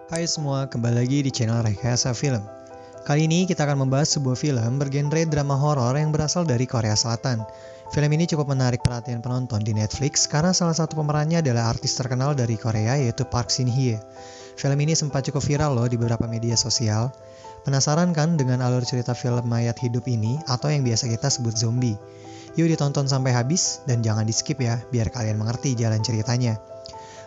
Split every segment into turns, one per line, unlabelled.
Hai semua, kembali lagi di channel Rekayasa Film. Kali ini kita akan membahas sebuah film bergenre drama horor yang berasal dari Korea Selatan. Film ini cukup menarik perhatian penonton di Netflix karena salah satu pemerannya adalah artis terkenal dari Korea yaitu Park Shin Hye. Film ini sempat cukup viral loh di beberapa media sosial. Penasaran kan dengan alur cerita film mayat hidup ini atau yang biasa kita sebut zombie? Yuk ditonton sampai habis dan jangan di skip ya, biar kalian mengerti jalan ceritanya.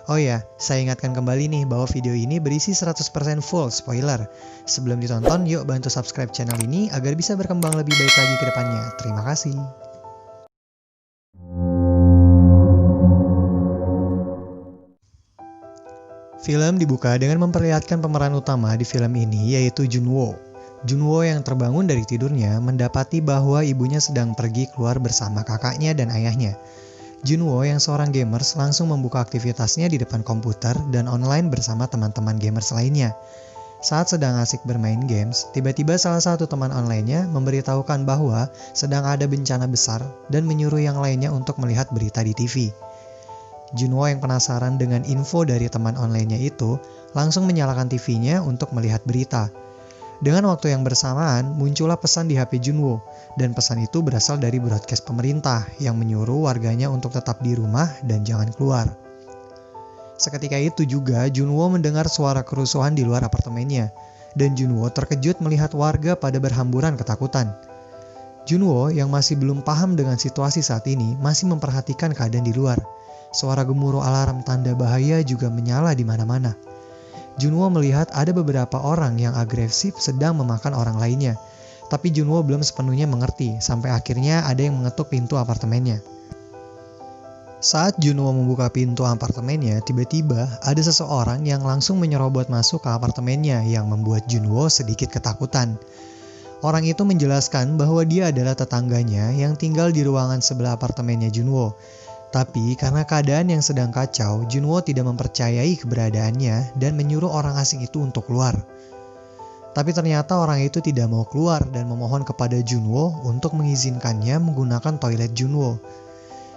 Oh ya, saya ingatkan kembali nih bahwa video ini berisi 100% full spoiler. Sebelum ditonton, yuk bantu subscribe channel ini agar bisa berkembang lebih baik lagi ke depannya. Terima kasih. Film dibuka dengan memperlihatkan pemeran utama di film ini yaitu Junwo. Junwo yang terbangun dari tidurnya mendapati bahwa ibunya sedang pergi keluar bersama kakaknya dan ayahnya. Junwo yang seorang gamers langsung membuka aktivitasnya di depan komputer dan online bersama teman-teman gamers lainnya. Saat sedang asik bermain games, tiba-tiba salah satu teman online-nya memberitahukan bahwa sedang ada bencana besar dan menyuruh yang lainnya untuk melihat berita di TV. Junwo yang penasaran dengan info dari teman online-nya itu, langsung menyalakan TV-nya untuk melihat berita. Dengan waktu yang bersamaan, muncullah pesan di HP Junwo, dan pesan itu berasal dari broadcast pemerintah yang menyuruh warganya untuk tetap di rumah dan jangan keluar. Seketika itu juga Junwo mendengar suara kerusuhan di luar apartemennya, dan Junwo terkejut melihat warga pada berhamburan ketakutan. Junwo yang masih belum paham dengan situasi saat ini masih memperhatikan keadaan di luar. Suara gemuruh alarm tanda bahaya juga menyala di mana-mana. Junwo melihat ada beberapa orang yang agresif sedang memakan orang lainnya. Tapi Junwo belum sepenuhnya mengerti, sampai akhirnya ada yang mengetuk pintu apartemennya. Saat Junwo membuka pintu apartemennya, tiba-tiba ada seseorang yang langsung menyerobot masuk ke apartemennya yang membuat Junwo sedikit ketakutan. Orang itu menjelaskan bahwa dia adalah tetangganya yang tinggal di ruangan sebelah apartemennya Junwo. Tapi karena keadaan yang sedang kacau, Junwo tidak mempercayai keberadaannya dan menyuruh orang asing itu untuk keluar. Tapi ternyata orang itu tidak mau keluar dan memohon kepada Junwo untuk mengizinkannya menggunakan toilet Junwo.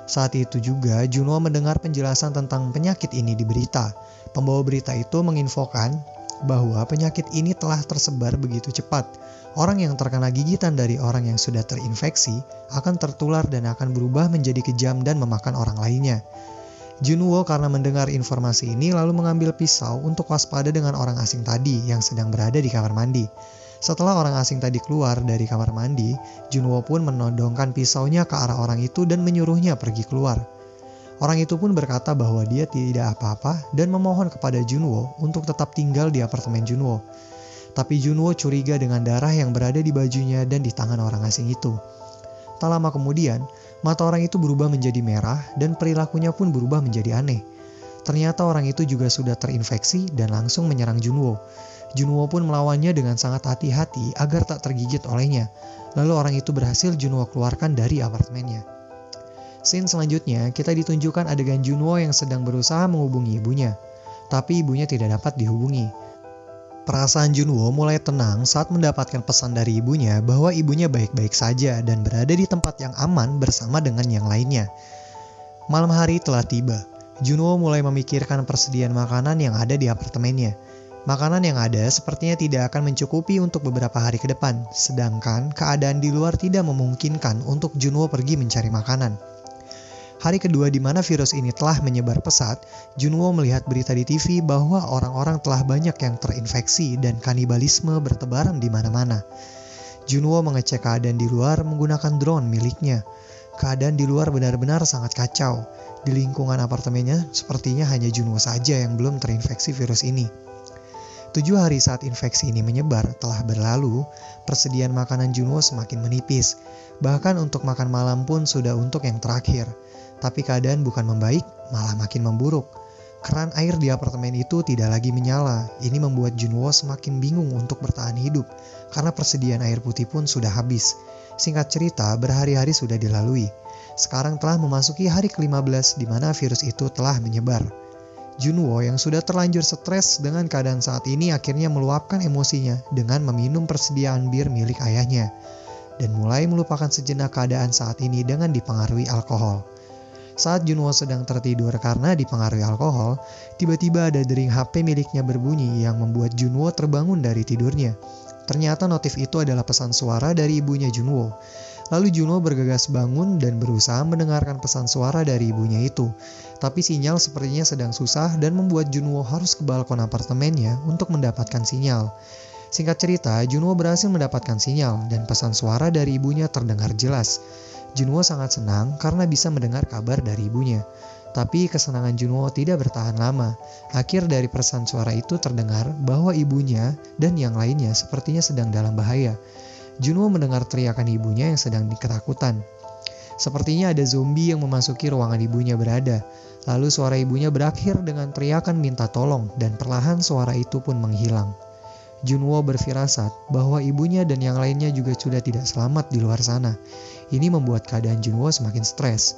Saat itu juga Junwo mendengar penjelasan tentang penyakit ini di berita. Pembawa berita itu menginfokan bahwa penyakit ini telah tersebar begitu cepat. Orang yang terkena gigitan dari orang yang sudah terinfeksi akan tertular dan akan berubah menjadi kejam dan memakan orang lainnya. Junwo karena mendengar informasi ini lalu mengambil pisau untuk waspada dengan orang asing tadi yang sedang berada di kamar mandi. Setelah orang asing tadi keluar dari kamar mandi, Junwo pun menodongkan pisaunya ke arah orang itu dan menyuruhnya pergi keluar. Orang itu pun berkata bahwa dia tidak apa-apa dan memohon kepada Junwo untuk tetap tinggal di apartemen Junwo. Tapi Junwo curiga dengan darah yang berada di bajunya dan di tangan orang asing itu. Tak lama kemudian, mata orang itu berubah menjadi merah dan perilakunya pun berubah menjadi aneh. Ternyata orang itu juga sudah terinfeksi dan langsung menyerang Junwo. Junwo pun melawannya dengan sangat hati-hati agar tak tergigit olehnya. Lalu orang itu berhasil Junwo keluarkan dari apartemennya. Scene selanjutnya, kita ditunjukkan adegan Junwo yang sedang berusaha menghubungi ibunya. Tapi ibunya tidak dapat dihubungi. Perasaan Junwo mulai tenang saat mendapatkan pesan dari ibunya bahwa ibunya baik-baik saja dan berada di tempat yang aman bersama dengan yang lainnya. Malam hari telah tiba. Junwo mulai memikirkan persediaan makanan yang ada di apartemennya. Makanan yang ada sepertinya tidak akan mencukupi untuk beberapa hari ke depan, sedangkan keadaan di luar tidak memungkinkan untuk Junwo pergi mencari makanan. Hari kedua di mana virus ini telah menyebar pesat, Junwo melihat berita di TV bahwa orang-orang telah banyak yang terinfeksi dan kanibalisme bertebaran di mana-mana. Junwo mengecek keadaan di luar menggunakan drone miliknya. Keadaan di luar benar-benar sangat kacau. Di lingkungan apartemennya sepertinya hanya Junwo saja yang belum terinfeksi virus ini. 7 hari saat infeksi ini menyebar telah berlalu, persediaan makanan Junwo semakin menipis. Bahkan untuk makan malam pun sudah untuk yang terakhir. Tapi keadaan bukan membaik, malah makin memburuk. Keran air di apartemen itu tidak lagi menyala. Ini membuat Junwo semakin bingung untuk bertahan hidup, karena persediaan air putih pun sudah habis. Singkat cerita, berhari-hari sudah dilalui. Sekarang telah memasuki hari ke-15 di mana virus itu telah menyebar. Junwo yang sudah terlanjur stres dengan keadaan saat ini akhirnya meluapkan emosinya dengan meminum persediaan bir milik ayahnya. Dan mulai melupakan sejenak keadaan saat ini dengan dipengaruhi alkohol. Saat Junwo sedang tertidur karena dipengaruhi alkohol, tiba-tiba ada dering HP miliknya berbunyi yang membuat Junwo terbangun dari tidurnya. Ternyata notif itu adalah pesan suara dari ibunya Junwo. Lalu Junwo bergegas bangun dan berusaha mendengarkan pesan suara dari ibunya itu. Tapi sinyal sepertinya sedang susah dan membuat Junwo harus ke balkon apartemennya untuk mendapatkan sinyal. Singkat cerita, Junwo berhasil mendapatkan sinyal dan pesan suara dari ibunya terdengar jelas. Junwo sangat senang karena bisa mendengar kabar dari ibunya. Tapi kesenangan Junwo tidak bertahan lama. Akhir dari pesan suara itu terdengar bahwa ibunya dan yang lainnya sepertinya sedang dalam bahaya. Junwo mendengar teriakan ibunya yang sedang ketakutan. Sepertinya ada zombie yang memasuki ruangan ibunya berada. Lalu suara ibunya berakhir dengan teriakan minta tolong dan perlahan suara itu pun menghilang. Junwo berfirasat bahwa ibunya dan yang lainnya juga sudah tidak selamat di luar sana. Ini membuat keadaan Junwo semakin stres.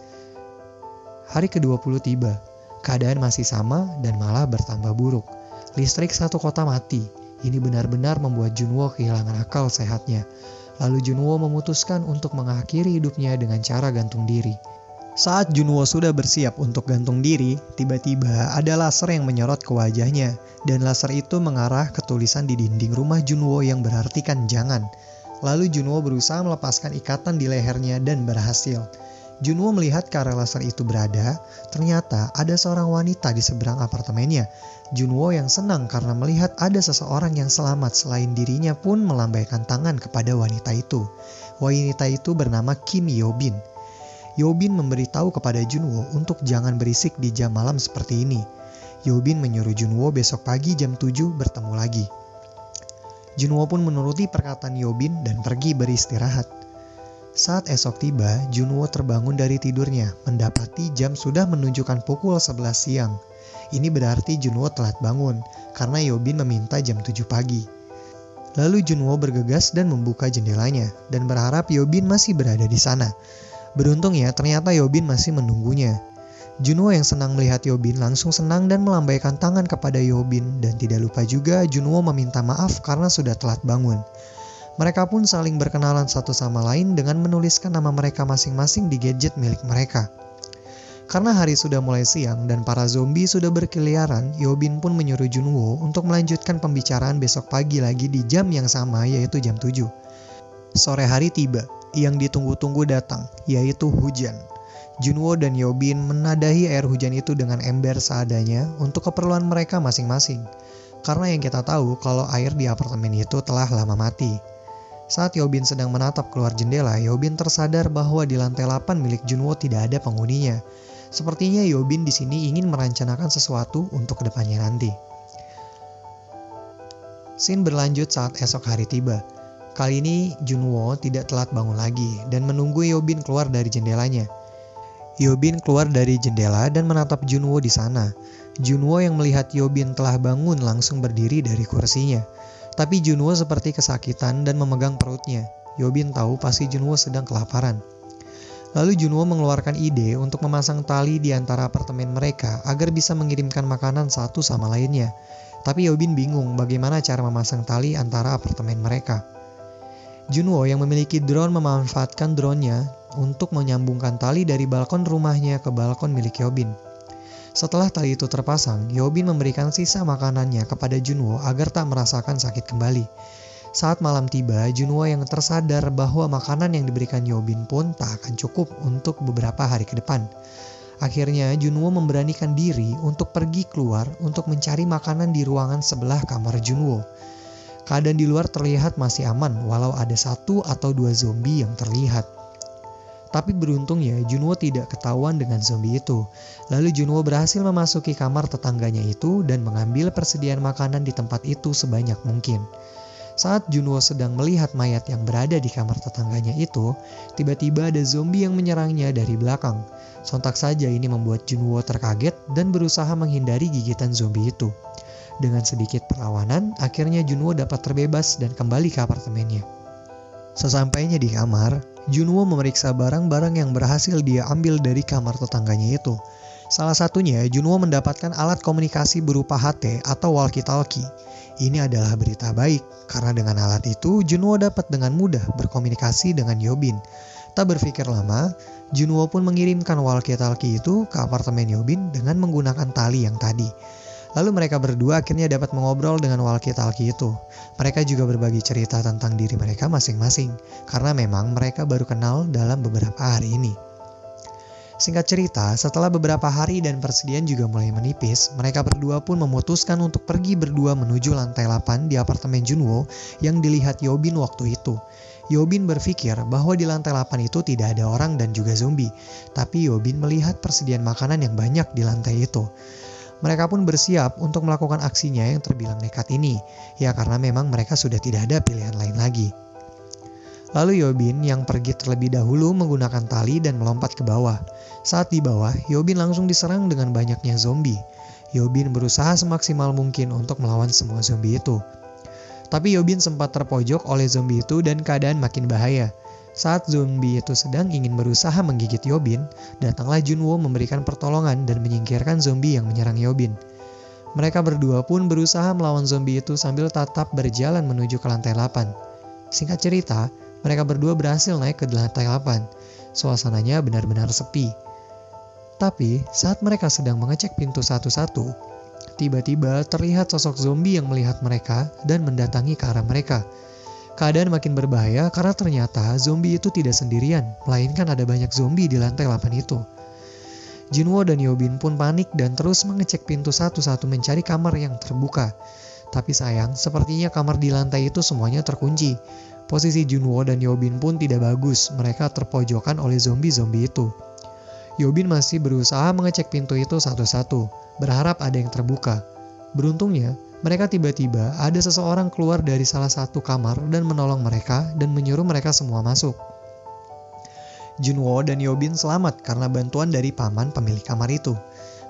Hari ke-20 tiba. Keadaan masih sama dan malah bertambah buruk. Listrik satu kota mati. Ini benar-benar membuat Junwo kehilangan akal sehatnya. Lalu Junwo memutuskan untuk mengakhiri hidupnya dengan cara gantung diri. Saat Junwo sudah bersiap untuk gantung diri, tiba-tiba ada laser yang menyorot ke wajahnya, dan laser itu mengarah ke tulisan di dinding rumah Junwo yang berartikan jangan. Lalu Junwo berusaha melepaskan ikatan di lehernya dan berhasil. Junwo melihat ke arah laser itu berada, ternyata ada seorang wanita di seberang apartemennya. Junwo yang senang karena melihat ada seseorang yang selamat selain dirinya pun melambaikan tangan kepada wanita itu. Wanita itu bernama Kim Yobin. Yobin memberitahu kepada Junwo untuk jangan berisik di jam malam seperti ini. Yobin menyuruh Junwo besok pagi jam 7 bertemu lagi. Junwo pun menuruti perkataan Yobin dan pergi beristirahat. Saat esok tiba, Junwo terbangun dari tidurnya, mendapati jam sudah menunjukkan pukul 11 siang. Ini berarti Junwo telat bangun, karena Yobin meminta jam 7 pagi. Lalu Junwo bergegas dan membuka jendelanya, dan berharap Yobin masih berada di sana. Beruntungnya ternyata Yobin masih menunggunya. Junwo yang senang melihat Yobin langsung senang dan melambaikan tangan kepada Yobin, dan tidak lupa juga Junwo meminta maaf karena sudah telat bangun. Mereka pun saling berkenalan satu sama lain dengan menuliskan nama mereka masing-masing di gadget milik mereka. Karena hari sudah mulai siang dan para zombie sudah berkeliaran, Yobin pun menyuruh Junwo untuk melanjutkan pembicaraan besok pagi lagi di jam yang sama, yaitu jam 7. Sore hari tiba. Yang ditunggu-tunggu datang, yaitu hujan. Junwo dan Yobin menadahi air hujan itu dengan ember seadanya untuk keperluan mereka masing-masing. Karena yang kita tahu kalau air di apartemen itu telah lama mati. Saat Yobin sedang menatap keluar jendela, Yobin tersadar bahwa di lantai 8 milik Junwo tidak ada penghuninya. Sepertinya Yobin di sini ingin merencanakan sesuatu untuk kedepannya nanti. Scene berlanjut saat esok hari tiba. Kali ini Junwo tidak telat bangun lagi dan menunggu Yobin keluar dari jendelanya. Yobin keluar dari jendela dan menatap Junwo di sana. Junwo yang melihat Yobin telah bangun langsung berdiri dari kursinya. Tapi Junwo seperti kesakitan dan memegang perutnya. Yobin tahu pasti Junwo sedang kelaparan. Lalu Junwo mengeluarkan ide untuk memasang tali di antara apartemen mereka agar bisa mengirimkan makanan satu sama lainnya. Tapi Yobin bingung bagaimana cara memasang tali antara apartemen mereka. Junwo yang memiliki drone memanfaatkan drone-nya untuk menyambungkan tali dari balkon rumahnya ke balkon milik Yobin. Setelah tali itu terpasang, Yobin memberikan sisa makanannya kepada Junwo agar tak merasakan sakit kembali. Saat malam tiba, Junwo yang tersadar bahwa makanan yang diberikan Yobin pun tak akan cukup untuk beberapa hari ke depan. Akhirnya Junwo memberanikan diri untuk pergi keluar untuk mencari makanan di ruangan sebelah kamar Junwo. Keadaan di luar terlihat masih aman walau ada 1 atau 2 zombie yang terlihat. Tapi beruntungnya Junwo tidak ketahuan dengan zombie itu. Lalu Junwo berhasil memasuki kamar tetangganya itu dan mengambil persediaan makanan di tempat itu sebanyak mungkin. Saat Junwo sedang melihat mayat yang berada di kamar tetangganya itu, tiba-tiba ada zombie yang menyerangnya dari belakang. Sontak saja ini membuat Junwo terkaget dan berusaha menghindari gigitan zombie itu. Dengan sedikit perlawanan, akhirnya Junwo dapat terbebas dan kembali ke apartemennya. Sesampainya di kamar, Junwo memeriksa barang-barang yang berhasil dia ambil dari kamar tetangganya itu. Salah satunya, Junwo mendapatkan alat komunikasi berupa HT atau walkie-talkie. Ini adalah berita baik, karena dengan alat itu, Junwo dapat dengan mudah berkomunikasi dengan Yobin. Tak berpikir lama, Junwo pun mengirimkan walkie-talkie itu ke apartemen Yobin dengan menggunakan tali yang tadi. Lalu mereka berdua akhirnya dapat mengobrol dengan walkie-talkie itu. Mereka juga berbagi cerita tentang diri mereka masing-masing, karena memang mereka baru kenal dalam beberapa hari ini. Singkat cerita, setelah beberapa hari dan persediaan juga mulai menipis, mereka berdua pun memutuskan untuk pergi berdua menuju lantai 8 di apartemen Junwo yang dilihat Yobin waktu itu. Yobin berpikir bahwa di lantai 8 itu tidak ada orang dan juga zombie, tapi Yobin melihat persediaan makanan yang banyak di lantai itu. Mereka pun bersiap untuk melakukan aksinya yang terbilang nekat ini, ya karena memang mereka sudah tidak ada pilihan lain lagi. Lalu Yobin yang pergi terlebih dahulu menggunakan tali dan melompat ke bawah. Saat di bawah, Yobin langsung diserang dengan banyaknya zombie. Yobin berusaha semaksimal mungkin untuk melawan semua zombie itu. Tapi Yobin sempat terpojok oleh zombie itu dan keadaan makin bahaya. Saat zombie itu sedang ingin berusaha menggigit Yobin, datanglah Junwo memberikan pertolongan dan menyingkirkan zombie yang menyerang Yobin. Mereka berdua pun berusaha melawan zombie itu sambil tetap berjalan menuju ke lantai 8. Singkat cerita, mereka berdua berhasil naik ke lantai 8. Suasananya benar-benar sepi. Tapi, saat mereka sedang mengecek pintu satu-satu, tiba-tiba terlihat sosok zombie yang melihat mereka dan mendatangi ke arah mereka. Keadaan makin berbahaya karena ternyata zombie itu tidak sendirian, melainkan ada banyak zombie di lantai 8 itu. Junwo dan Yobin pun panik dan terus mengecek pintu satu-satu mencari kamar yang terbuka. Tapi sayang, sepertinya kamar di lantai itu semuanya terkunci. Posisi Junwo dan Yobin pun tidak bagus, mereka terpojokan oleh zombie-zombie itu. Yobin masih berusaha mengecek pintu itu satu-satu, berharap ada yang terbuka. Beruntungnya, mereka tiba-tiba ada seseorang keluar dari salah satu kamar dan menolong mereka dan menyuruh mereka semua masuk. Junwo dan Yobin selamat karena bantuan dari paman pemilik kamar itu.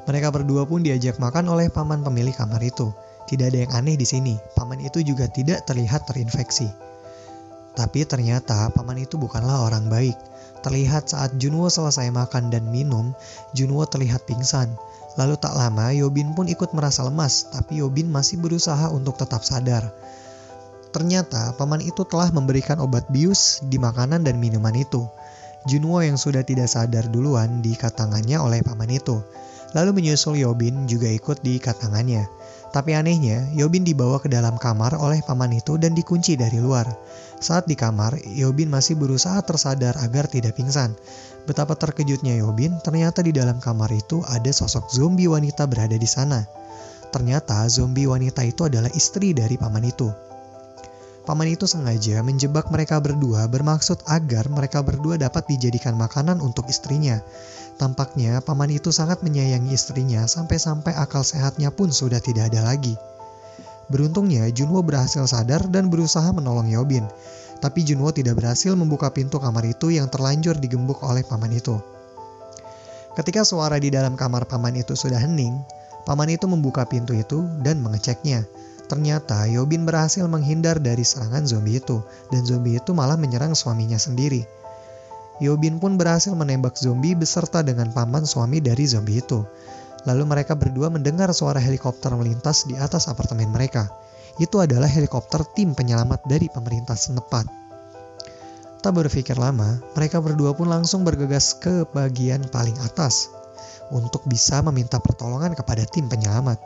Mereka berdua pun diajak makan oleh paman pemilik kamar itu. Tidak ada yang aneh di sini, paman itu juga tidak terlihat terinfeksi. Tapi ternyata paman itu bukanlah orang baik. Terlihat saat Junwo selesai makan dan minum, Junwo terlihat pingsan. Lalu tak lama Yobin pun ikut merasa lemas, tapi Yobin masih berusaha untuk tetap sadar. Ternyata paman itu telah memberikan obat bius di makanan dan minuman itu. Junwo yang sudah tidak sadar duluan diikat tangannya oleh paman itu. Lalu menyusul Yobin juga ikut diikat tangannya. Tapi anehnya, Yobin dibawa ke dalam kamar oleh paman itu dan dikunci dari luar. Saat di kamar, Yobin masih berusaha tersadar agar tidak pingsan. Betapa terkejutnya Yobin, ternyata di dalam kamar itu ada sosok zombie wanita berada di sana. Ternyata zombie wanita itu adalah istri dari paman itu. Paman itu sengaja menjebak mereka berdua bermaksud agar mereka berdua dapat dijadikan makanan untuk istrinya. Tampaknya paman itu sangat menyayangi istrinya sampai-sampai akal sehatnya pun sudah tidak ada lagi. Beruntungnya Junwo berhasil sadar dan berusaha menolong Yobin. Tapi Junwo tidak berhasil membuka pintu kamar itu yang terlanjur digembok oleh paman itu. Ketika suara di dalam kamar paman itu sudah hening, paman itu membuka pintu itu dan mengeceknya. Ternyata Yobin berhasil menghindar dari serangan zombie itu, dan zombie itu malah menyerang suaminya sendiri. Yobin pun berhasil menembak zombie beserta dengan paman suami dari zombie itu. Lalu mereka berdua mendengar suara helikopter melintas di atas apartemen mereka. Itu adalah helikopter tim penyelamat dari pemerintah setempat. Tak berpikir lama, mereka berdua pun langsung bergegas ke bagian paling atas untuk bisa meminta pertolongan kepada tim penyelamat.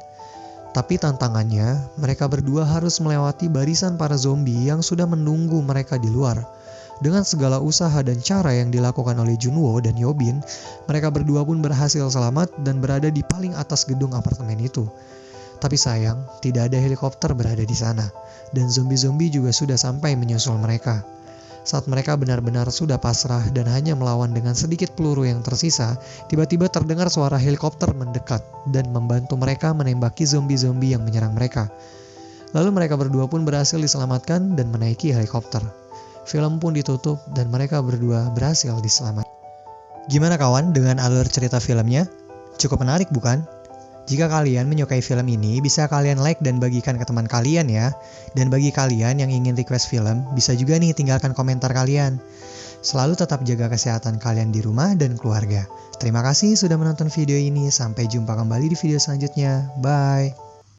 Tapi tantangannya, mereka berdua harus melewati barisan para zombie yang sudah menunggu mereka di luar. Dengan segala usaha dan cara yang dilakukan oleh Junwo dan Yobin, mereka berdua pun berhasil selamat dan berada di paling atas gedung apartemen itu. Tapi sayang, tidak ada helikopter berada di sana, dan zombie-zombie juga sudah sampai menyusul mereka. Saat mereka benar-benar sudah pasrah dan hanya melawan dengan sedikit peluru yang tersisa, tiba-tiba terdengar suara helikopter mendekat dan membantu mereka menembaki zombie-zombie yang menyerang mereka. Lalu mereka berdua pun berhasil diselamatkan dan menaiki helikopter. Film pun ditutup dan mereka berdua berhasil diselamatkan. Gimana kawan dengan alur cerita filmnya? Cukup menarik bukan? Jika kalian menyukai film ini, bisa kalian like dan bagikan ke teman kalian ya. Dan bagi kalian yang ingin request film, bisa juga nih tinggalkan komentar kalian. Selalu tetap jaga kesehatan kalian di rumah dan keluarga. Terima kasih sudah menonton video ini, sampai jumpa kembali di video selanjutnya. Bye!